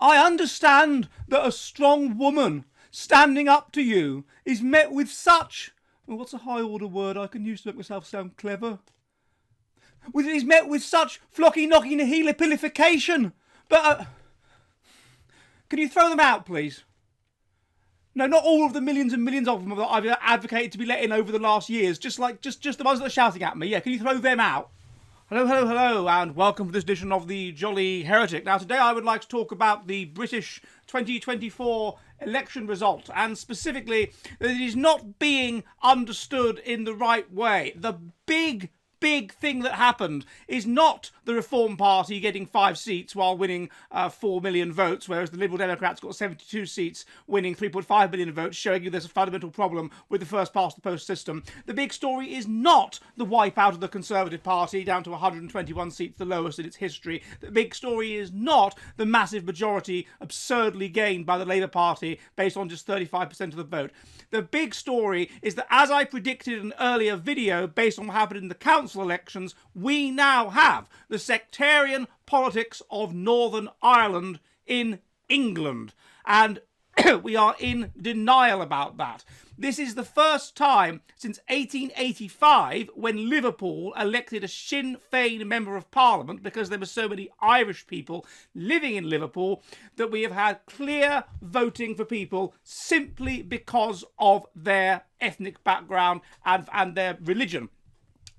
I understand that a strong woman standing up to you is met with such... Well, what's a high order word I can use to make myself sound clever? Is met with such flocky knocky nihilipilification. But can you throw them out, please? No, not all of the millions and millions of them that I've advocated to be let in over the last years. Just the ones that are shouting at me. Yeah, can you throw them out? Hello, and welcome to this edition of the Jolly Heretic. Now, today I would like to talk about the British 2024 election result, and specifically that it is not being understood in the right way. The big thing that happened is not the Reform Party getting 5 seats while winning 4 million votes, whereas the Liberal Democrats got 72 seats, winning 3.5 million votes, showing you there's a fundamental problem with the first past the post system. The big story is not the wipeout of the Conservative Party down to 121 seats, the lowest in its history. The big story is not the massive majority absurdly gained by the Labour Party based on just 35% of the vote. The big story is that, as I predicted in an earlier video based on what happened in the council elections, we now have the sectarian politics of Northern Ireland in England, and we are in denial about that. This is the first time since 1885 when Liverpool elected a Sinn Féin Member of Parliament, because there were so many Irish people living in Liverpool, that we have had clear voting for people simply because of their ethnic background and their religion,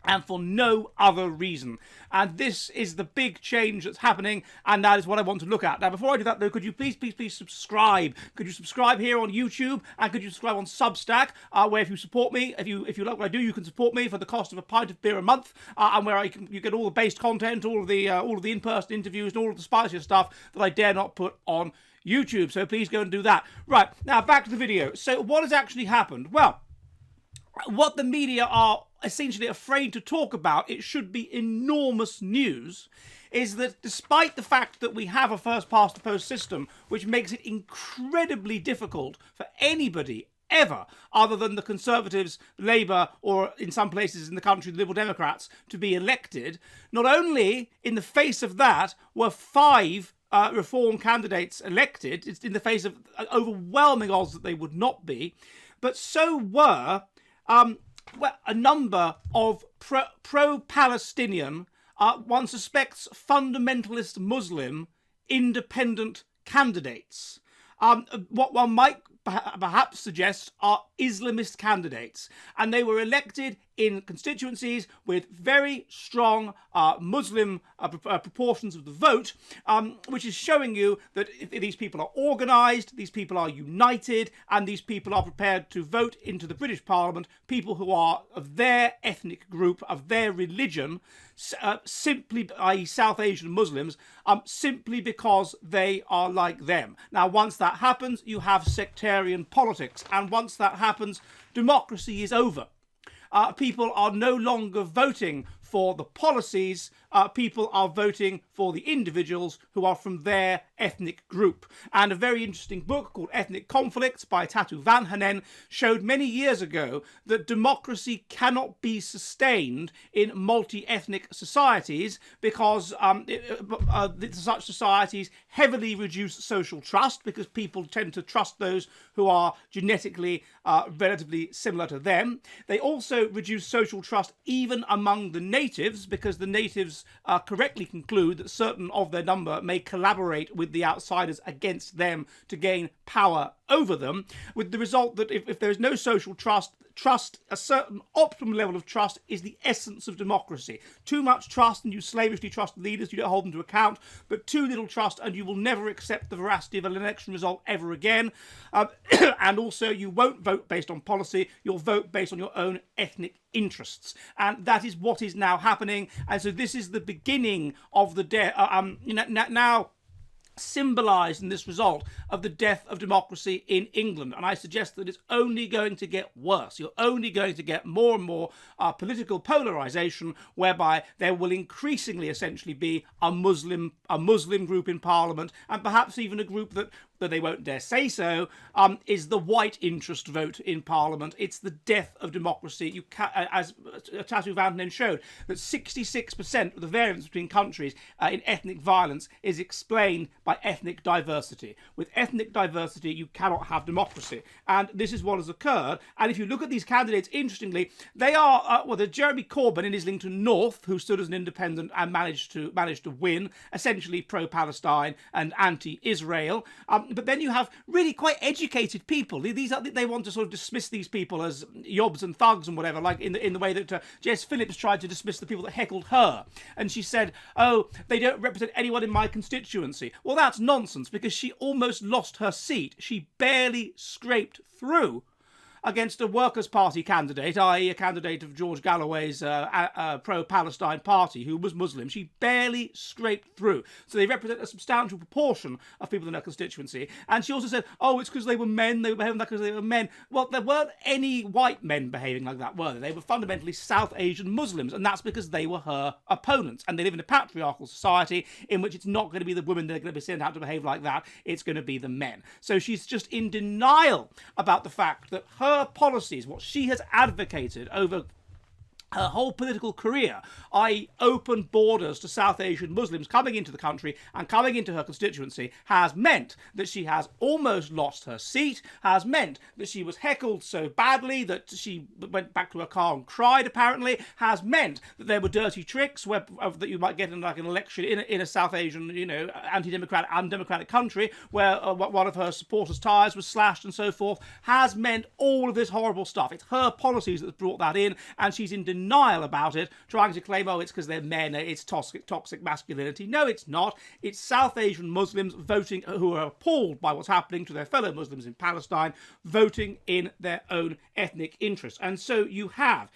and for no other reason. And this is the big change that's happening, and that is what I want to look at. Now, before I do that, though, could you please subscribe? Could you subscribe here on YouTube, and could you subscribe on Substack, where if you support me, if you like what I do, you can support me for the cost of a pint of beer a month, and where you get all the based content, all of the in-person interviews, and all of the spicier stuff that I dare not put on YouTube. So please go and do that. Right, now back to the video. So what has actually happened? Well, what the media are essentially afraid to talk about, it should be enormous news, is that despite the fact that we have a first past the post system, which makes it incredibly difficult for anybody ever, other than the Conservatives, Labour, or in some places in the country, the Liberal Democrats, to be elected, not only in the face of that were 5 Reform candidates elected, it's in the face of overwhelming odds that they would not be, but so were a number of pro-Palestinian, one suspects fundamentalist Muslim, independent candidates. What one might perhaps suggest are Islamist candidates. And they were elected in constituencies with very strong Muslim proportions of the vote, which is showing you that these people are organised, these people are united, and these people are prepared to vote into the British Parliament, people who are of their ethnic group, of their religion, simply, i.e. South Asian Muslims, simply because they are like them. Now, once that happens, you have sectarian politics, and once that happens, democracy is over. People are no longer voting for the policies, people are voting for the individuals who are from their ethnic group. And a very interesting book called Ethnic Conflicts by Tatu Vanhanen showed many years ago that democracy cannot be sustained in multi-ethnic societies because such societies heavily reduce social trust, because people tend to trust those who are genetically relatively similar to them. They also reduce social trust even among the natives, because the natives correctly conclude that certain of their number may collaborate with the outsiders against them to gain power over them, with the result that if there is no social trust, a certain optimum level of trust is the essence of democracy. Too much trust and you slavishly trust leaders, you don't hold them to account, but too little trust and you will never accept the veracity of an election result ever again. And also you won't vote based on policy, you'll vote based on your own ethnic interests. And that is what is now happening. And so this is the beginning of the now symbolised in this result of the death of democracy in England. And I suggest that it's only going to get worse. You're only going to get more and more political polarisation, whereby there will increasingly essentially be a Muslim group in Parliament, and perhaps even a group that though they won't dare say so, is the white interest vote in Parliament. It's the death of democracy. As Tatu Vantanen showed, that 66% of the variance between countries in ethnic violence is explained by ethnic diversity. With ethnic diversity, you cannot have democracy. And this is what has occurred. And if you look at these candidates, interestingly, they are, there's Jeremy Corbyn in Islington North, who stood as an independent and managed to win, essentially pro-Palestine and anti-Israel. But then you have really quite educated people. They want to sort of dismiss these people as yobs and thugs and whatever, like in the way that Jess Phillips tried to dismiss the people that heckled her. And she said, oh, they don't represent anyone in my constituency. Well, that's nonsense, because she almost lost her seat. She barely scraped through against a Workers' Party candidate, i.e. a candidate of George Galloway's pro-Palestine party, who was Muslim. She barely scraped through. So they represent a substantial proportion of people in her constituency. And she also said, oh, it's because they were men, they were behaving like because they were men. Well, there weren't any white men behaving like that, were there? They were fundamentally South Asian Muslims, and that's because they were her opponents. And they live in a patriarchal society in which it's not going to be the women that are going to be sent out to behave like that, it's going to be the men. So she's just in denial about the fact that her policies, what she has advocated over her whole political career, i.e. open borders to South Asian Muslims coming into the country and coming into her constituency, has meant that she has almost lost her seat, has meant that she was heckled so badly that she went back to her car and cried, apparently, has meant that there were dirty tricks that you might get in like an election in a South Asian, anti-democratic, undemocratic country where one of her supporters' tyres was slashed and so forth, has meant all of this horrible stuff. It's her policies that have brought that in, and she's in denial about it, trying to claim, oh, it's because they're men, it's toxic masculinity. No, it's not. It's South Asian Muslims voting, who are appalled by what's happening to their fellow Muslims in Palestine, voting in their own ethnic interests. And so you have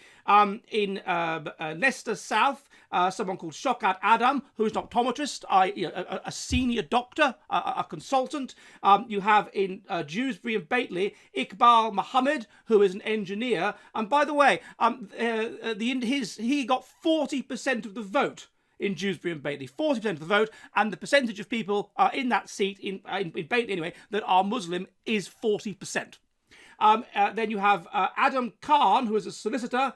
in Leicester South, someone called Shokat Adam, who is an optometrist, a senior doctor, a consultant. You have in Dewsbury and Bately, Iqbal Muhammad, who is an engineer. And by the way, he got 40% of the vote in Dewsbury and Bately, 40% of the vote, and the percentage of people in that seat, in Bately anyway, that are Muslim is 40%. Then you have Adam Khan, who is a solicitor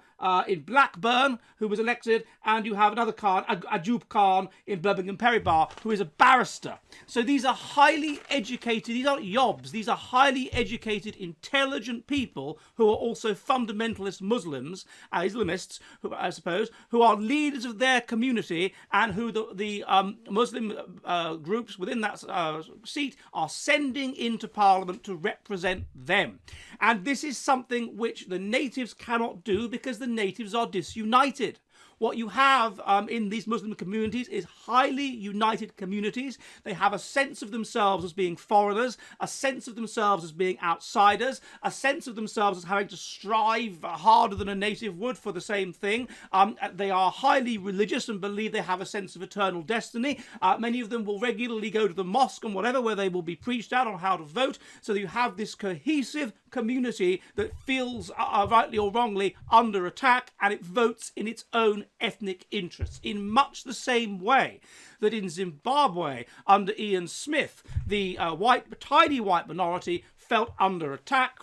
in Blackburn, who was elected, and you have another Khan, Ajub Khan, in Birmingham Peribah, who is a barrister. So these are highly educated, these aren't yobs, these are highly educated, intelligent people who are also fundamentalist Muslims, Islamists, who, I suppose, who are leaders of their community, and who the Muslim groups within that seat are sending into Parliament to represent them. And this is something which the natives cannot do, because the natives are disunited. What you have in these Muslim communities is highly united communities. They have a sense of themselves as being foreigners, a sense of themselves as being outsiders, a sense of themselves as having to strive harder than a native would for the same thing. They are highly religious and believe they have a sense of eternal destiny. Many of them will regularly go to the mosque and whatever, where they will be preached out on how to vote. So you have this cohesive community that feels, rightly or wrongly, under attack, and it votes in its own ethnic interests, in much the same way that in Zimbabwe under Ian Smith, the tiny white minority felt under attack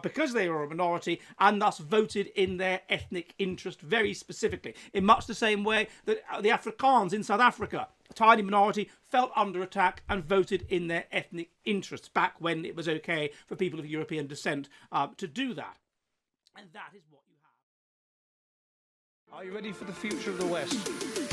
because they were a minority, and thus voted in their ethnic interest very specifically, in much the same way that the Afrikaans in South Africa, a tiny minority, felt under attack and voted in their ethnic interests back when it was okay for people of European descent to do that. And that is what you have. Are you ready for the future of the West?